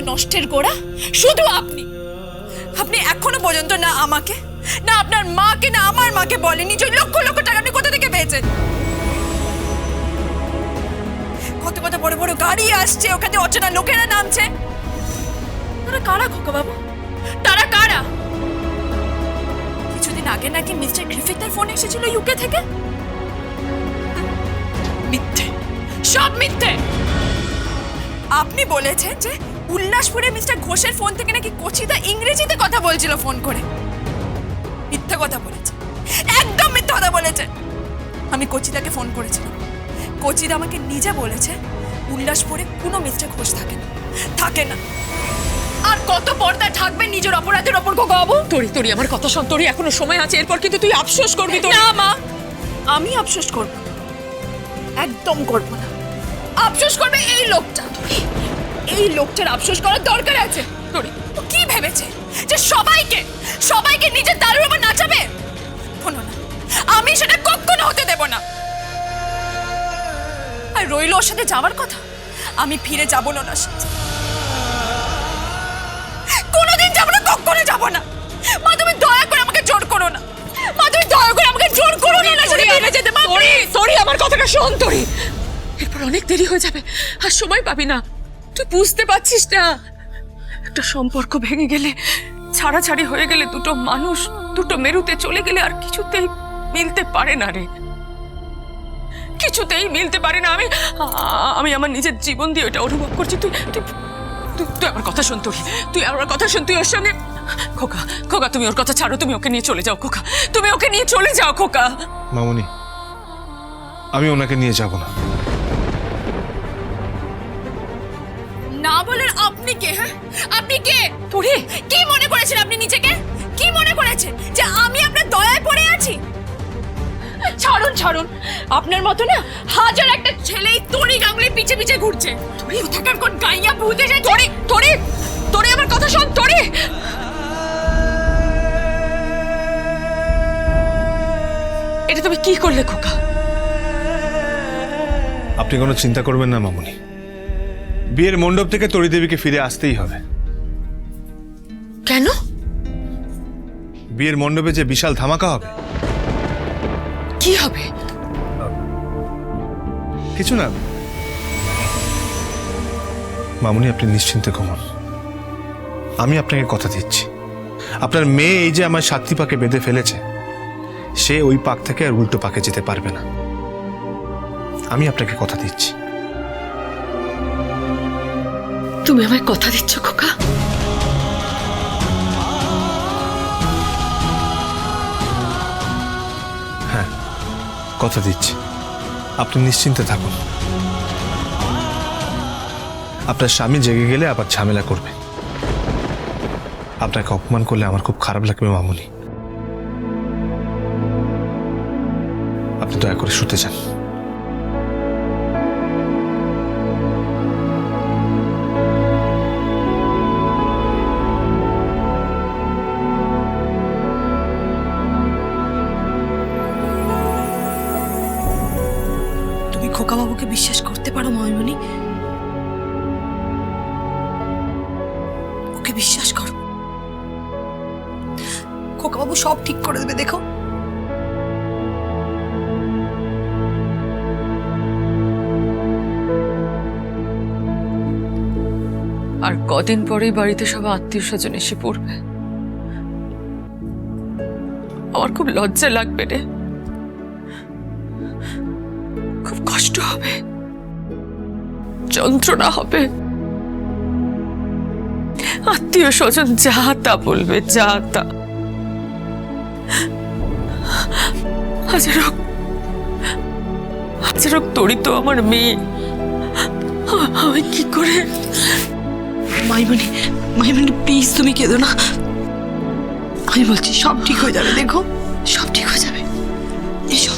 নষ্টের গোড়া শুধু আপনি। আপনি এখনো পর্যন্ত না আমাকে, না আপনার মাকে, না আমার মাকে বলেনি যে লক্ষ লক্ষ টাকা আপনি কোথা থেকে পেয়েছেন। কত কত বড় বড় গাড়ি আসছে, ওখানে অচেনা লোকেরা নামছে। তারা কারা খোকা বাবু? তারা কারা? কিছুদিন আগে নাকি মিস্টার গ্রিফিথের ফোন এসেছিল ইউকে থেকে। মিথ্যে, সব মিথ্যে। আপনি বলেছেন যে উল্লাসপুরে মিস্টার ঘোষের ফোন থেকে নাকি কচিদা ইংরেজিতে কথা বলছিল ফোন করে। মিথ্যা কথা বলেছে, একদম মিথ্যা কথা বলেছে। আমি কচিদাকে ফোন করেছিলাম, কচিদা আমাকে নিজে বলেছে উল্লাসপুরে কোনো মিস্টার ঘোষ থাকে না। আর কত পর্দা থাকবে নিজের অপরাধের ওপর বাবু? তোরি আমার কথা শোন, তোরি এখনো সময় আছে, এরপর কিন্তু তুই আফসোস করবি। না মা, আমি আফসোস করব না, একদম করব না। আফসোস করবে এই লোকটা। এই লোকটার আফসোস করার দরকার আছে। তোরি ও কি ভেবেছে যে সবাইকে নিজের দারুর উপর নাচাবে? শোনো না, আমি সেটা কখনো হতে দেব না। আর রইল ওর সাথে যাওয়ার কথা, আমি ফিরে যাব না ওর সাথে, কোনোদিন যাব না, কখনো যাব না। মা তুমি দয়া করে আমাকে জোর করো না, মা তুমি দয়া করে আমাকে জোর করো না, সেটা ফিরে যেতে। মা তোরি আমার কথাটা শোন, তোরি এরপর অনেক দেরি হয়ে যাবে, আর সময় পাবি না। তুই বুঝতে পারছিস না, একটা সম্পর্ক ভেঙে গেলে, ছাড়াছাড়ি হয়ে গেলে, দুটো মানুষ দুটো মেরুতে চলে গেলে আর কিছুতেই মিলতে পারে না রে, কিছুতেই মিলতে পারে না। আমি আমার নিজের জীবন দিয়ে ওটা অনুভব করছি। তুই আমার কথা শোন, তুই আমার কথা শোন। তুই ওর সঙ্গে খোকা তুমি ওর কথা ছাড়ো, তুমি ওকে নিয়ে চলে যাও খোকা, তুমি ওকে নিয়ে চলে যাও খোকা। মামুনি, আমি ওনাকে নিয়ে যাব না। না বলেন আপনি কে? হ্যাঁ আপনি কে? তোরে কি মনে করেছেন আপনি নিজেকে? কি মনে করেছেন যে আমি আপনার দয়ায় পড়ে আছি? ছাড়ুন, আপনার মতো না হাজার একটা ছেলেই তোরি গাঙ্গুলি পিছে পিছে ঘুরছে। তোরি থাকার কোন গাইয়া ভূতে যায়। তোরি আমার কথা শোন। তোরি এটা তুমি কি করলে খোকা? আপনি কোনো চিন্তা করবেন না মামুনি, বিয়ের মণ্ডপ থেকে তরি দেবীকে ফিরে আসতেই হবে। কেন? বিয়ের মণ্ডপে যে বিশাল ধামাকা হবে। কি হবে? কিছু না মামুনি, আপনি নিশ্চিন্তে ঘুমান। আমি আপনাকে কথা দিচ্ছি, আপনার মেয়ে এই যে আমার সাতটি পাকে বেঁধে ফেলেছে, সে ওই পাক থেকে আর উল্টো পাকে যেতে পারবে না। আমি আপনাকে কথা দিচ্ছি। তুমি আমায় কথা দিচ্ছ খোকা? হ্যাঁ, কথা দিচ্ছি। আপনি নিশ্চিন্তে থাকুন। আপনার স্বামী জেগে গেলে আবার ঝামেলা করবে। আপনাকে অপমান করলে আমার খুব খারাপ লাগবে মামুনি। আপনি দয়া করে শুতে যান। তুমি খোকা বাবুকে বিশ্বাস করতে পারো ময়মনি? ওকে বিশ্বাস করো, খোকা বাবু সব ঠিক করে দেবে। দেখো আর কদিন পরেই বাড়িতে সব আত্মীয় স্বজন এসে পড়বে। আমার খুব লজ্জা লাগবে রে, খুব কষ্ট হবে, যন্ত্রণা হবে। আত্মীয় স্বজন যা তা বলবে, যা তা। হাজার তোরই তো আমার মেয়ে, আমি কি করে? মাইমনি প্লিজ তুমি কেঁদো না, আমি বলছি সব ঠিক হয়ে যাবে। দেখো সব ঠিক হয়ে যাবে, এসো।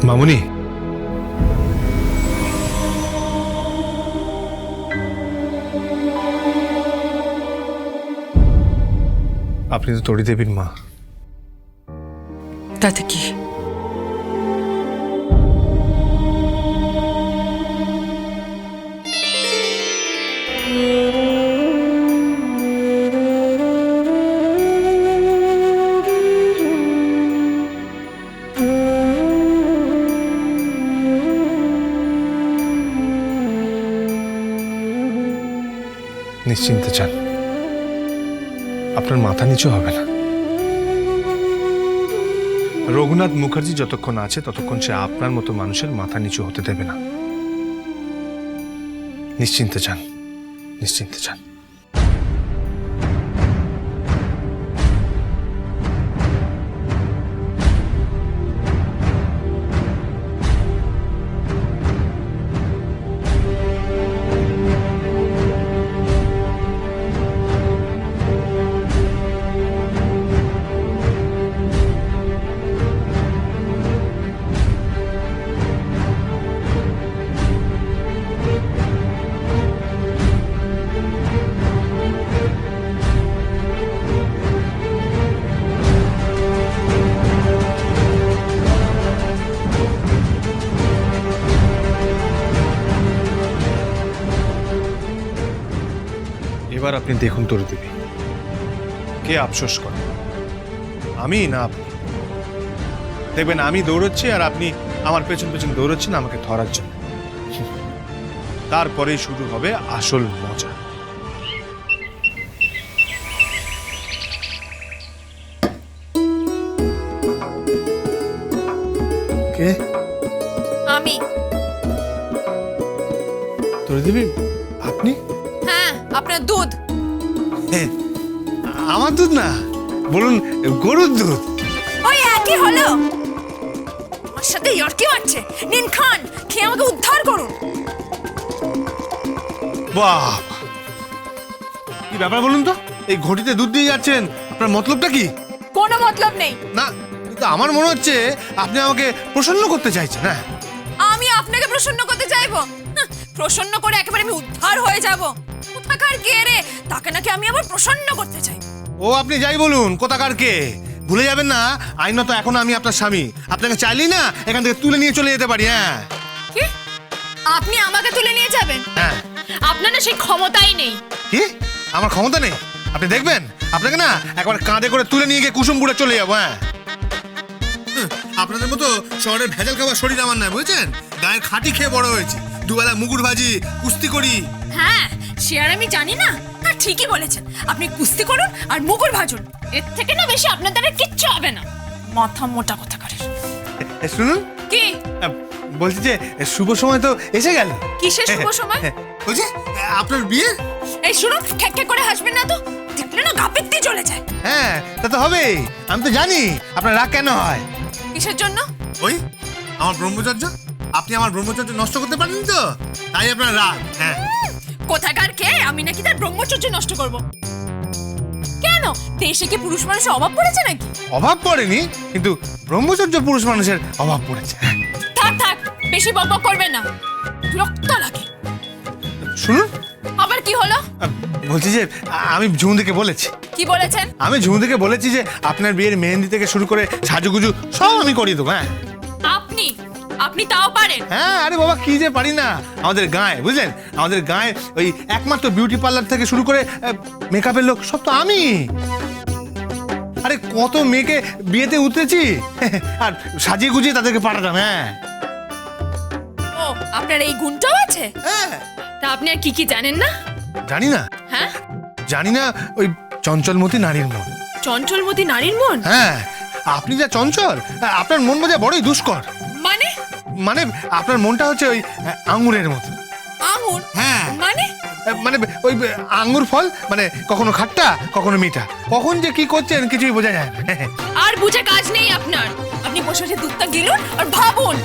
মামুনি, আপনি তো তরি দেবীর মা। তাতে কি? নিশ্চিন্তে যান, আপনার মাথা নিচু হবে না। রঘুনাথ মুখার্জি যতক্ষণ আছে ততক্ষণ সে আপনার মতো মানুষের মাথা নিচু হতে দেবে না। নিশ্চিন্তে যান, নিশ্চিন্তে যান। এবার আপনি দেখুন তরুদেবী, কে আফসোস করে, আমি না আপনি? দেখবেন আমি দৌড়চ্ছি আর আপনি আমার পেছন পেছন দৌড়চ্ছেন আমাকে ধরার জন্য। তারপরেই শুরু হবে আসল মজা। কে? আমি। তরুদেবী আপনি? হ্যাঁ, আপনার দুধ। আমার দুধ না, বলুন গরুর দুধ। ওই একই হলো। আমার সাথে ইয়ার্কি মারছে। নিন খান, খেয়ে আমাকে উদ্ধার করুন। বাহ, কি ব্যাপার বলুন তো? এই ঘটিতে দুধ দিয়ে যাচ্ছেন, আপনার মতলবটা কি? কোনো মতলব নেই। না, কিন্তু আমার মনে হচ্ছে আপনি আমাকে প্রসন্ন করতে চাইছেন। হ্যাঁ, আমি আপনাকে প্রসন্ন করতে চাইবো? প্রসন্ন করে একেবারে আমি উদ্ধার হয়ে যাব। কোথাকার কে রে, তাকে নাকি আমি আবার প্রসন্ন করতে চাই? ও আপনি যাই বলুন, কোথাকার কে, ভুলে যাবেন না আইনত এখন আমি আপনার স্বামী। আপনাকে চাইলেই না এখান থেকে তুলে নিয়ে চলে যেতে পারি। হ্যাঁ। কি? আপনি আমাকে তুলে নিয়ে যাবেন? হ্যাঁ। আপনার না সেই ক্ষমতাই নেই। কি? আমার ক্ষমতা নেই? আপনি দেখবেন আপনাকে না একবার কাঁধে করে তুলে নিয়ে গিয়ে কুসুমপুরে চলে যাবো। হ্যাঁ, আপনাদের মতো শহরের ভেজাল খাবার শরীর আমার নয়, বুঝছেন? গায়ের খাঁটি খেয়ে বড় হয়েছি, দুবেলা মুগুর ভাজি, কুস্তি করি। হ্যাঁ, সে আর আমি জানি না। হ্যাঁ, ঠিকই বলেছেন। আপনি কুস্তি করুন আর মুগুর ভাজুন, এর থেকে না বেশি আপনার দ্বারা কিচ্ছু হবে না। মাথা মোটা কোথাকারের। শুনুন, কি বলছি যে শুভ সময় তো এসে গেল। কিসের শুভ সময়? বলছি আপনার বিয়ে। এই শুনুন, খ্যাক খ্যাক করে হাসবেন না তো, দেখলে না গা পিত্তি চলে যায়। হ্যাঁ, তা তো হবেই। আমি তো জানি আপনার রাগ কেন হয়। কিসের জন্য? ওই আমার ব্রহ্মচর্য, আপনি আমার ব্রহ্মচর্য নষ্ট করতে পারেন তো, তাই আপনার রাগ। হ্যাঁ। কোথাকার কে আমি নাকি তার ব্রহ্মচর্য নষ্ট করব? কেন, দেশে কি পুরুষ মানুষের অভাব পড়েছে নাকি? অভাব পড়েনি, কিন্তু ব্রহ্মচর্য পুরুষ মানুষের অভাব পড়েছে। থাক থাক, বেশি বকবক করবেন না, বিরক্ত লাগে। শুনুন, আবার কি হলো? বলছি যে আমি ঝুমদিকে বলেছি। কি বলেছেন? আমি ঝুমদিকে বলেছি যে আপনার বিয়ের মেহেন্দি থেকে শুরু করে সাজুগুজু সব আমি করিয়ে দেবো। হ্যাঁ। আপনি আপনি তাও পারেন? হ্যাঁ, আরে বাবা কি যে পারি না। আমাদের গায়ে, বুঝলেন, আমাদের গায়ে ওই একমাত্র বিউটি পার্লার থেকে শুরু করে মেকআপের লোক সব তো আমি। আরে কত মেয়েকে বিয়েতে উঠেছি আর সাজিয়ে গুজিয়ে তাদেরকে পাঠাতাম। হ্যাঁ। ও, আপনার এই গুণটাও আছে? হ্যাঁ। তা আপনি আর কি কি জানেন না? জানি না। হ্যাঁ, জানি না ওই চঞ্চলমতি নারীর মন। চঞ্চলমতি নারীর মন? হ্যাঁ, আপনি যা চঞ্চল, আপনার মন বোঝা বড়ই দুষ্কর। মানে? মানে আপনার মনটা হচ্ছে ওই আঙ্গুরের মতো। আঙুর? হ্যাঁ। মানে? মানে ওই আঙ্গুর ফল, মানে কখনো খাট্টা কখনো মিঠা, কখন যে কি করছেন কিছুই বোঝা যায় না। আর বুঝে কাজ নেই আপনার। আপনি বসে বসে দুধটা গিলুন আর ভাবুন।